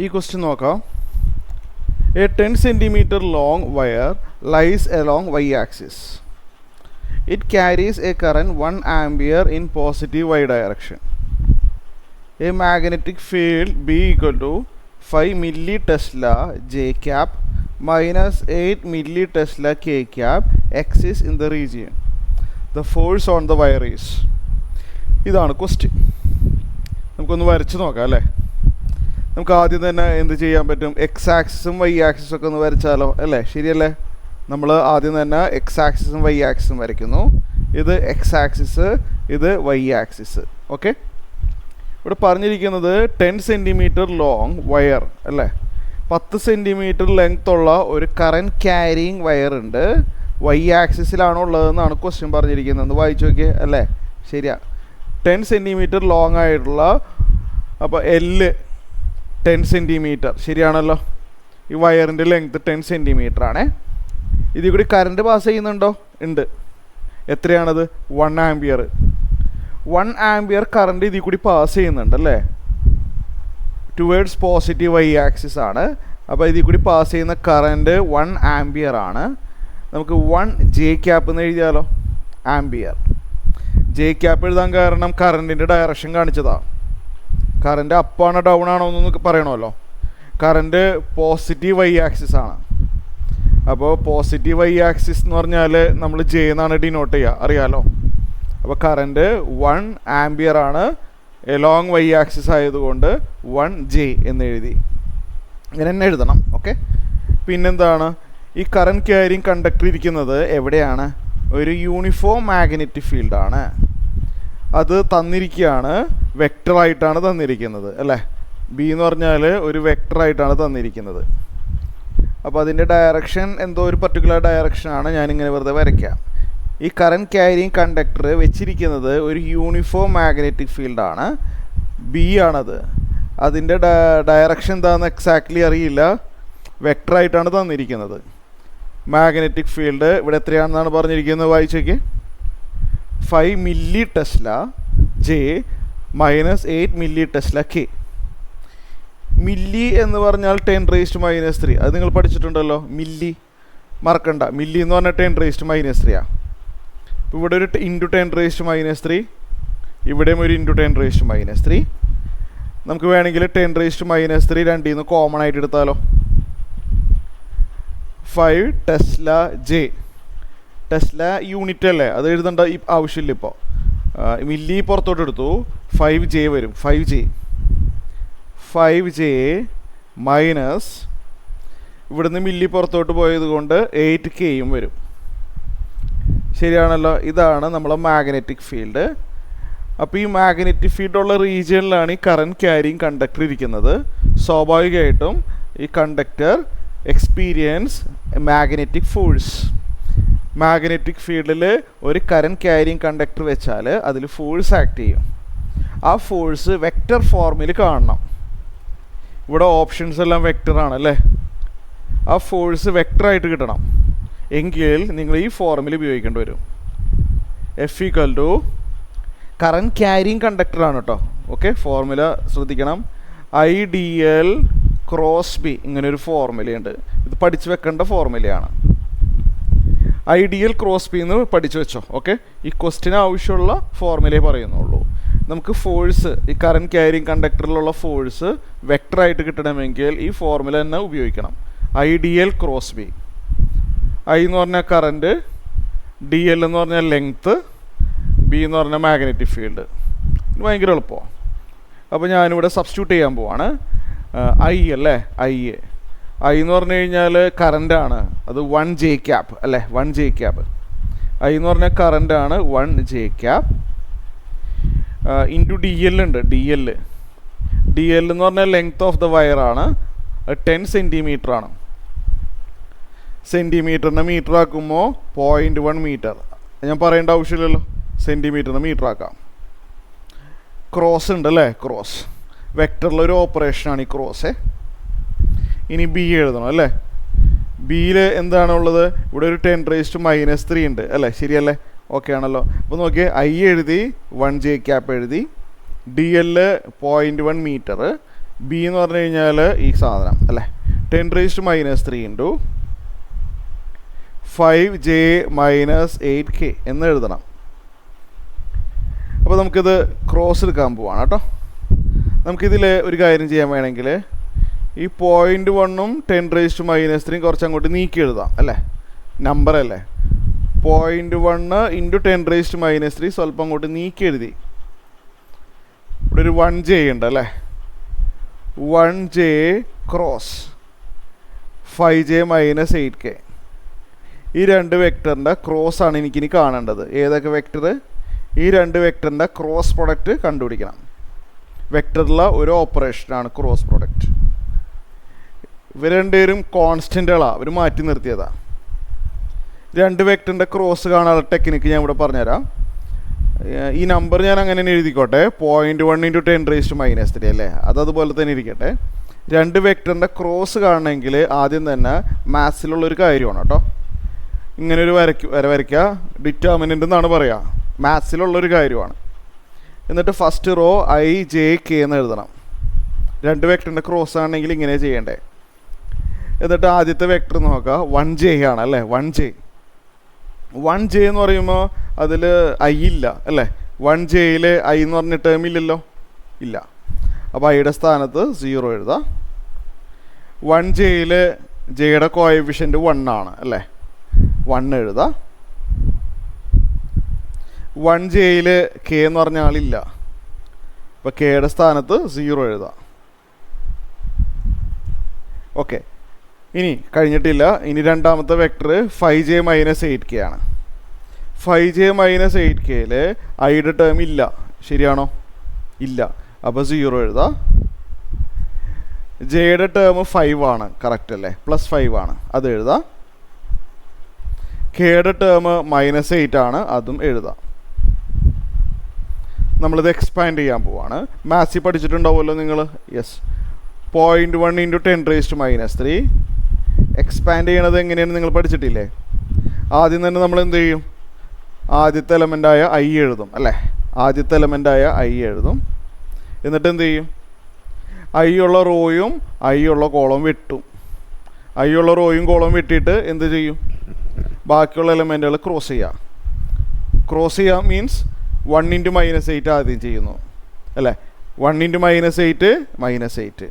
ഈ ക്വസ്റ്റ്യൻ നോക്കാം. A 10 centimeter long wire lies along y-axis. It carries a current 1 ampere in positive y direction. A magnetic field B equal to 5 millitesla J cap minus 8 millitesla K cap exists in the region. The force on the wire is. ഇതാണ് question. നമുക്കൊന്ന് വരച്ച് നോക്കാം അല്ലേ. നമുക്ക് ആദ്യം തന്നെ എന്ത് ചെയ്യാൻ പറ്റും? എക്സ് ആക്സിസും വൈ ആക്സിസും ഒക്കെ ഒന്ന് വരച്ചാലോ അല്ലേ? ശരിയല്ലേ? നമ്മൾ ആദ്യം തന്നെ എക്സ് ആക്സിസും വൈ ആക്സിസും വരയ്ക്കുന്നു. ഇത് എക്സ് ആക്സിസ്, ഇത് വൈ ആക്സിസ്. ഓക്കെ, ഇവിടെ പറഞ്ഞിരിക്കുന്നത് 10 centimeter ലോങ് വയർ അല്ലേ, 10 centimeter ലെങ്ത് ഉള്ള ഒരു കറൻറ്റ് ക്യാരിയിങ് വയർ ഉണ്ട്. വൈ ആക്സിസിലാണോ ഉള്ളതെന്നാണ് ക്വസ്റ്റ്യൻ പറഞ്ഞിരിക്കുന്നത്. വായിച്ചു നോക്കിയേ അല്ലേ? ശരിയാ, 10 centimeter ലോങ് ആയിട്ടുള്ള, അപ്പോൾ എല്ല് 10 centimeter ശരിയാണല്ലോ. ഈ വയറിൻ്റെ ലെങ്ത് 10 centimeter ആണേ. ഇതിൽ കൂടി കറണ്ട് പാസ് ചെയ്യുന്നുണ്ടോ? ഉണ്ട്. എത്രയാണത്? 1 ampere. 1 ampere കറണ്ട് ഇതിൽ കൂടി പാസ് ചെയ്യുന്നുണ്ട് അല്ലേ, ടുവേർഡ്സ് പോസിറ്റീവ് വൈ ആക്സിസ് ആണ്. അപ്പോൾ ഇതിൽ കൂടി പാസ് ചെയ്യുന്ന കറണ്ട് 1 ampere ആണ്. നമുക്ക് 1 J ക്യാപ്പ് എന്ന് എഴുതിയാലോ? ആംബിയർ. J ക്യാപ്പ് എഴുതാൻ കാരണം കറണ്ടിൻ്റെ ഡയറക്ഷൻ കാണിച്ചതാണ്. കറണ്ട് അപ്പാണോ ഡൗൺ ആണോ എന്നൊന്ന് പറയണമല്ലോ. കറണ്ട് പോസിറ്റീവ് വൈ ആക്സിസ് ആണ്. അപ്പോൾ പോസിറ്റീവ് വൈ ആക്സിസ് എന്ന് പറഞ്ഞാൽ നമ്മൾ J എന്നാണ് ഡിനോട്ട് ചെയ്യുക, അറിയാലോ. അപ്പോൾ കറണ്ട് 1 ampere ആണ്, എലോങ് വൈ ആക്സിസ് ആയതുകൊണ്ട് 1 J എന്ന് എഴുതി. ഇങ്ങനെ തന്നെ എഴുതണം. ഓക്കെ, പിന്നെന്താണ്? ഈ കറണ്ട് ക്യാരിങ് കണ്ടക്ടർ ഇരിക്കുന്നത് എവിടെയാണ്? ഒരു യൂണിഫോം മാഗ്നറ്റിക് ഫീൽഡാണ്. അത് തന്നിരിക്കുകയാണ്, വെക്ടറായിട്ടാണ് തന്നിരിക്കുന്നത് അല്ലേ. ബി എന്ന് പറഞ്ഞാൽ ഒരു വെക്ടറായിട്ടാണ് തന്നിരിക്കുന്നത്. അപ്പോൾ അതിൻ്റെ ഡയറക്ഷൻ എന്തോ ഒരു പർട്ടിക്കുലർ ഡയറക്ഷനാണ്. ഞാനിങ്ങനെ വെറുതെ വരയ്ക്കാം. ഈ കറൻറ്റ് ക്യാരിയിങ് കണ്ടക്ടർ വെച്ചിരിക്കുന്നത് ഒരു യൂണിഫോം മാഗ്നറ്റിക് ഫീൽഡാണ്. ബി ആണത്. അതിൻ്റെ ഡയറക്ഷൻ എന്താണെന്ന് എക്സാക്ട്ലി അറിയില്ല, വെക്ടറായിട്ടാണ് തന്നിരിക്കുന്നത്. മാഗ്നറ്റിക് ഫീൽഡ് ഇവിടെ എത്രയാണെന്നാണ് പറഞ്ഞിരിക്കുന്നത്? വായിച്ചേക്ക്. 5 millitesla J minus 8 millitesla K. Milli എന്ന് പറഞ്ഞാൽ 10⁻⁻3. അത് നിങ്ങൾ പഠിച്ചിട്ടുണ്ടല്ലോ. മില്ലി മറക്കണ്ട. മില്ലി എന്ന് പറഞ്ഞാൽ 10⁻⁻3 ആണ്. ഇപ്പോൾ ഇവിടെ ഒരു ഇൻറ്റു 10⁻⁻3, ഇവിടെയും ഒരു ഇൻറ്റു 10⁻⁻3. നമുക്ക് വേണമെങ്കിൽ 10⁻⁻3 രണ്ടിൽ നിന്ന് കോമൺ ആയിട്ട് എടുത്താലോ? 5 ടെസ്ല J. ടെസ്ല യൂണിറ്റ് അല്ലേ, അത് എഴുതേണ്ട ഈ ആവശ്യമില്ല. ഇപ്പോൾ മില്ലി പുറത്തോട്ട് എടുത്തു, 5J വരും. 5J മൈനസ് ഇവിടുന്ന് മില്ലി പുറത്തോട്ട് പോയത് കൊണ്ട് 8Kയും വരും. ശരിയാണല്ലോ. ഇതാണ് നമ്മളെ മാഗ്നറ്റിക് ഫീൽഡ്. അപ്പോൾ ഈ മാഗ്നറ്റിക് ഫീൽഡുള്ള റീജിയനിലാണ് ഈ കറൻറ്റ് ക്യാരിയിങ് കണ്ടക്ടർ ഇരിക്കുന്നത്. സ്വാഭാവികമായിട്ടും ഈ conductor experience magnetic force. Magnetic ഫീൽഡിൽ ഒരു കറൻറ്റ് ക്യാരിയിങ് കണ്ടക്ടർ വെച്ചാൽ അതിൽ ഫോഴ്സ് ആക്ട് ചെയ്യും. ആ ഫോഴ്സ് വെക്റ്റർ ഫോർമിൽ കാണണം. ഇവിടെ ഓപ്ഷൻസ് എല്ലാം വെക്റ്ററാണ് അല്ലേ. ആ ഫോഴ്സ് വെക്റ്ററായിട്ട് കിട്ടണം എങ്കിൽ നിങ്ങൾ ഈ ഫോർമുല ഉപയോഗിക്കേണ്ടി വരും. F = കറൻറ്റ് ക്യാരിയിങ് കണ്ടക്ടറാണ് കേട്ടോ. ഓക്കെ, ഫോർമുല ശ്രദ്ധിക്കണം. IDL ക്രോസ് B, ഇങ്ങനൊരു ഫോർമുലയുണ്ട്. ഇത് പഠിച്ചു വെക്കേണ്ട ഫോർമുലയാണ്. IDL ക്രോസ് B എന്ന് പഠിച്ചു വെച്ചോ. ഓക്കെ, ഈ ക്വസ്റ്റിന് ആവശ്യമുള്ള ഫോർമുലയെ പറയുന്നുള്ളൂ. നമുക്ക് ഫോഴ്സ്, ഈ കറൻറ്റ് ക്യാരിയിങ് കണ്ടക്ടറിലുള്ള ഫോഴ്സ് വെക്ടറായിട്ട് കിട്ടണമെങ്കിൽ ഈ ഫോർമുല തന്നെ ഉപയോഗിക്കണം. IDL cross B. I എന്ന് പറഞ്ഞാൽ കറൻറ്റ്, DL എന്ന് പറഞ്ഞാൽ ലെങ്ത്ത്, B എന്ന് പറഞ്ഞാൽ മാഗ്നറ്റിക് ഫീൽഡ്. ഇത് ഭയങ്കര എളുപ്പമാണ്. അപ്പോൾ ഞാനിവിടെ സബ്സ്റ്റിറ്റ്യൂട്ട് ചെയ്യാൻ പോവാണ്. I അല്ലേ, I എന്ന് പറഞ്ഞു കഴിഞ്ഞാൽ കറൻ്റാണ്. അത് 1 J ക്യാപ്പ് അല്ലേ, 1 J ക്യാപ്പ്. I എന്ന് പറഞ്ഞാൽ കറൻ്റാണ്, 1 J ക്യാപ്പ് ഇൻറ്റു DL ഉണ്ട്. DL എന്ന് പറഞ്ഞാൽ ലെങ്ത് ഓഫ് ദ വയറാണ്. 10 centimeter ആണ്. സെൻറ്റിമീറ്ററിനെ മീറ്റർ ആക്കുമ്പോൾ 0.1 മീറ്റർ. ഞാൻ പറയേണ്ട ആവശ്യമില്ലല്ലോ, സെൻറ്റിമീറ്ററിനെ മീറ്റർ ആക്കാം. ക്രോസ് ഉണ്ട് അല്ലേ, ക്രോസ് വെക്ടറിലൊരു ഓപ്പറേഷനാണ് ഈ ക്രോസ്. ഇനി B എഴുതണം അല്ലേ. ബിയിൽ എന്താണുള്ളത്? ഇവിടെ ഒരു 10⁻³ ഉണ്ട് അല്ലേ, ശരിയല്ലേ? ഓക്കെ ആണല്ലോ. അപ്പോൾ നോക്കിയേ, I എഴുതി, 1 J ക്യാപ്പ് എഴുതി, DL 0.1 മീറ്റർ, ബി എന്ന് പറഞ്ഞു കഴിഞ്ഞാൽ ഈ സാധനം അല്ലേ, 10⁻³ ഇൻറ്റു 5j - 8k എന്ന് എഴുതണം. അപ്പോൾ നമുക്കിത് ക്രോസ് എടുക്കാൻ പോവാണ് കേട്ടോ. നമുക്കിതിൽ ഒരു കാര്യം ചെയ്യാൻ വേണമെങ്കിൽ ഈ 0.1ഉം 10⁻³ കുറച്ച് അങ്ങോട്ട് നീക്കി എഴുതാം അല്ലേ, നമ്പർ അല്ലേ. 0.1 ഇൻറ്റു 10⁻³ സ്വല്പം അങ്ങോട്ട് നീക്കി എഴുതി. ഇവിടെ ഒരു 1j ഉണ്ട് അല്ലേ, 1j ക്രോസ് 5j - 8k. ഈ രണ്ട് വെക്ടറിൻ്റെ ക്രോസാണ് എനിക്കിനി കാണേണ്ടത്. ഏതൊക്കെ വെക്ടർ? ഈ രണ്ട് വെക്ടറിൻ്റെ ക്രോസ് പ്രൊഡക്റ്റ് കണ്ടുപിടിക്കണം. വെക്ടറിലുള്ള ഒരു ഓപ്പറേഷനാണ് ക്രോസ് പ്രൊഡക്റ്റ്. ഇവർ രണ്ടുപേരും കോൺസ്റ്റൻറ്റുകളാണ്, അവർ മാറ്റി നിർത്തിയതാണ്. രണ്ട് വെക്ടറിൻ്റെ ക്രോസ് കാണാനുള്ള ടെക്നിക്ക് ഞാൻ ഇവിടെ പറഞ്ഞുതരാം. ഈ നമ്പർ ഞാൻ അങ്ങനെ തന്നെ എഴുതിക്കോട്ടെ, 0.1 ഇൻറ്റു 10⁻³ അല്ലേ, അതുപോലെ തന്നെ ഇരിക്കട്ടെ. രണ്ട് വെക്ടറിൻ്റെ ക്രോസ് കാണണമെങ്കിൽ ആദ്യം തന്നെ മാത്സിലുള്ളൊരു കാര്യമാണ് കേട്ടോ. ഇങ്ങനൊരു വരയ്ക്കുക, ഡിറ്റർമിനൻ്റ് എന്നാണ് പറയുക, മാത്സിലുള്ളൊരു കാര്യമാണ്. എന്നിട്ട് ഫസ്റ്റ് റോ IJK എന്ന് എഴുതണം. രണ്ട് വെക്ടറിൻ്റെ ക്രോസ് ആണെങ്കിൽ ഇങ്ങനെ ചെയ്യണ്ടേ. എന്നിട്ട് ആദ്യത്തെ വെക്ടർ നോക്കുക, 1j ആണ് അല്ലേ, 1j എന്ന് പറയുമ്പോൾ അതിൽ I ഇല്ല അല്ലേ. 1jയിൽ I എന്ന് പറഞ്ഞ ടേം ഇല്ലല്ലോ, ഇല്ല. അപ്പോൾ ഐയുടെ സ്ഥാനത്ത് 0 എഴുതാം. 1jയിൽ ജെയുടെ കോഎഫിഷ്യൻറ്റ് 1 ആണ് അല്ലേ, 1 എഴുതാം. 1jയിൽ k എന്ന് പറഞ്ഞ ആളില്ല, അപ്പോൾ kയുടെ സ്ഥാനത്ത് 0 എഴുതാം. ഓക്കെ, ഇനി കഴിഞ്ഞിട്ടില്ല. ഇനി രണ്ടാമത്തെ വെക്ടർ 5j - 8k ആണ്. 5j - 8kയിൽ ഐയുടെ ടേം ഇല്ല, ശരിയാണോ? ഇല്ല, അപ്പോൾ 0 എഴുതാം. ജെയുടെ ടേം 5 ആണ്, കറക്റ്റ് അല്ലേ, +5 ആണ്, അത് എഴുതാം. കെയുടെ ടേം -8 ആണ്, അതും എഴുതാം. നമ്മളിത് എക്സ്പാൻഡ് ചെയ്യാൻ പോവാണ്. മാത്സിൽ പഠിച്ചിട്ടുണ്ടാവുമല്ലോ നിങ്ങൾ. യെസ്, 0.1 ഇൻറ്റു 10⁻³ എക്സ്പാൻഡ് ചെയ്യണത് എങ്ങനെയാണ് നിങ്ങൾ പഠിച്ചിട്ടില്ലേ? ആദ്യം തന്നെ നമ്മൾ എന്ത് ചെയ്യും? ആദ്യത്തെ എലമെൻ്റായ I എഴുതും അല്ലേ, ആദ്യത്തെ എലമെൻ്റായ I എഴുതും. എന്നിട്ട് എന്ത് ചെയ്യും? I ഉള്ള റോയും I ഉള്ള കോളം വെട്ടും. I ഉള്ള റോയും കോളം വെട്ടിയിട്ട് എന്ത് ചെയ്യും? ബാക്കിയുള്ള എലമെൻറ്റുകൾ ക്രോസ് ചെയ്യുക. ക്രോസ് ചെയ്യുക മീൻസ് 1 ഇൻറ്റു -8 ആദ്യം ചെയ്യുന്നു അല്ലേ. 1 ഇൻറ്റു -8 -8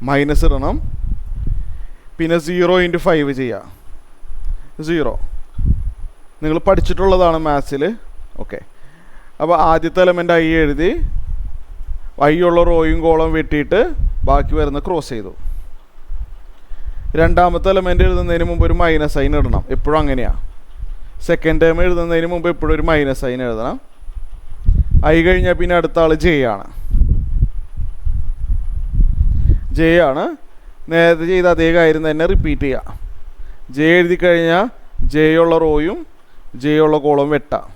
മൈനസ് ഇടണം. പിന്നെ 0 ഇൻറ്റു 5 ചെയ്യുക, 0. നിങ്ങൾ പഠിച്ചിട്ടുള്ളതാണ് മാത്സിൽ. ഓക്കെ, അപ്പോൾ ആദ്യത്തെ എലമെൻ്റ് I എഴുതി, I ഉള്ള റോയും കോളം വെട്ടിയിട്ട് ബാക്കി വരുന്ന ക്രോസ് ചെയ്തു. രണ്ടാമത്തെ എലമെൻ്റ് എഴുതുന്നതിന് മുമ്പ് ഒരു മൈനസ് സൈൻ ഇടണം, എപ്പോഴും അങ്ങനെയാണ്. സെക്കൻഡ് ടേം എഴുതുന്നതിന് മുമ്പ് എപ്പോഴും ഒരു മൈനസ് സൈൻ എഴുതണം. I കഴിഞ്ഞാൽ പിന്നെ അടുത്ത ആൾ J ആണ്. J ആണ്. നേരത്തെ ചെയ്ത അതേ കാര്യം തന്നെ റിപ്പീറ്റ് ചെയ്യുക. J എഴുതി കഴിഞ്ഞാൽ J ഉള്ള റോയും J ഉള്ള കോളം വെട്ടാം.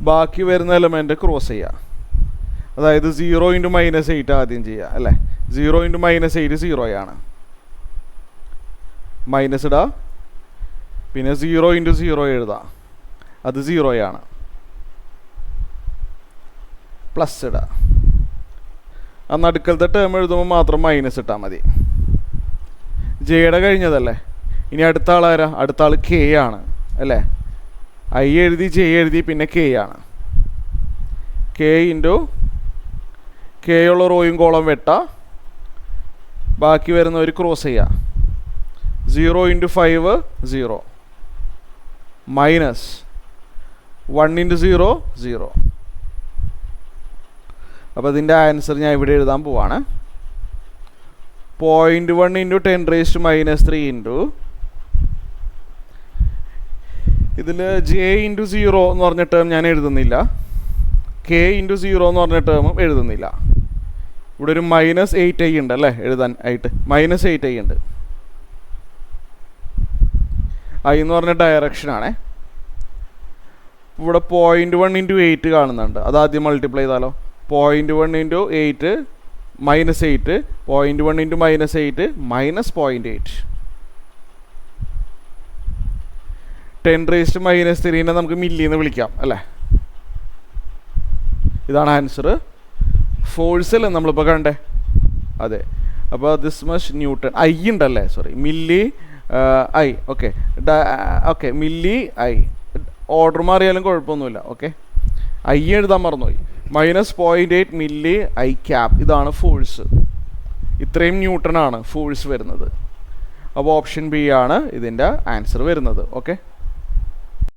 ബാക്കി വരുന്ന എലമെൻറ്റ് ക്രോസ് ചെയ്യുക. അതായത് 0 ഇൻറ്റു -8 ആദ്യം ചെയ്യുക അല്ലേ. 0 ഇൻറ്റു -8 0 ആണ്, മൈനസ് ഇടുക. പിന്നെ 0 ഇൻറ്റു 0 എഴുതാം, അത് 0 ആണ്, പ്ലസ് ഇടുക. ആ നടുക്കലത്തെ ടേം എഴുതുമ്പോൾ മാത്രം മൈനസ് ഇട്ടാൽ മതി. ജെയുടെ കഴിഞ്ഞതല്ലേ. ഇനി അടുത്ത ആളാരാ? അടുത്ത ആൾ K ആണ് അല്ലേ. I എഴുതി, J എഴുതി, പിന്നെ K ആണ്. K ഇൻറ്റു K ഉള്ള റോയും കോളം വെട്ടാം. ബാക്കി വരുന്നവർ ക്രോസ് ചെയ്യുക. 0 ഇൻറ്റു 5 0 മൈനസ് 1 ഇൻറ്റു 0 0. അപ്പോൾ ഇതിൻ്റെ ആൻസർ ഞാൻ ഇവിടെ എഴുതാൻ പോവാണ്. 0.1 ഇൻറ്റു 10⁻³ ഇൻറ്റു ഇതിൽ J ഇൻറ്റു 0 എന്ന് പറഞ്ഞ ടേം ഞാൻ എഴുതുന്നില്ല, K ഇൻറ്റു 0 എന്ന് പറഞ്ഞ ടേമും എഴുതുന്നില്ല. ഇവിടെ ഒരു -8i ഉണ്ട് അല്ലേ എഴുതാൻ ആയിട്ട്. -8i ഉണ്ട്. I എന്ന് പറഞ്ഞ ഡയറക്ഷനാണേ. ഇവിടെ 0.1 ഇൻറ്റു 8 കാണുന്നുണ്ട്, അത് ആദ്യം മൾട്ടിപ്ലൈ ചെയ്താലോ. 0.1 ഇൻറ്റു 8 -8, 0.1 ഇൻറ്റു -8 -0.8. 10⁻³ നമുക്ക് മില്ലിന്ന് വിളിക്കാം അല്ലേ. ഇതാണ് ആൻസർ. ഫോഴ്സല്ലേ നമ്മളിപ്പോൾ കണ്ടേ, അതെ. അപ്പോൾ ദിസ് മച്ച് ന്യൂട്ടൺ, ഐ ഉണ്ടല്ലേ, sorry, milli I, okay okay, milli I, order മാറിയാലും കുഴപ്പമൊന്നുമില്ല. ഓക്കെ, ഐ എഴുതാൻ മറന്നുപോയി. -0.8 മില്ലി ഐ ക്യാപ്, ഇതാണ് ഫോഴ്സ്. ഇത്രയും ന്യൂട്ടനാണ് ഫോഴ്സ് വരുന്നത്. അപ്പോൾ ഓപ്ഷൻ ബി ആണ് ഇതിൻ്റെ ആൻസർ വരുന്നത്. ഓക്കെ.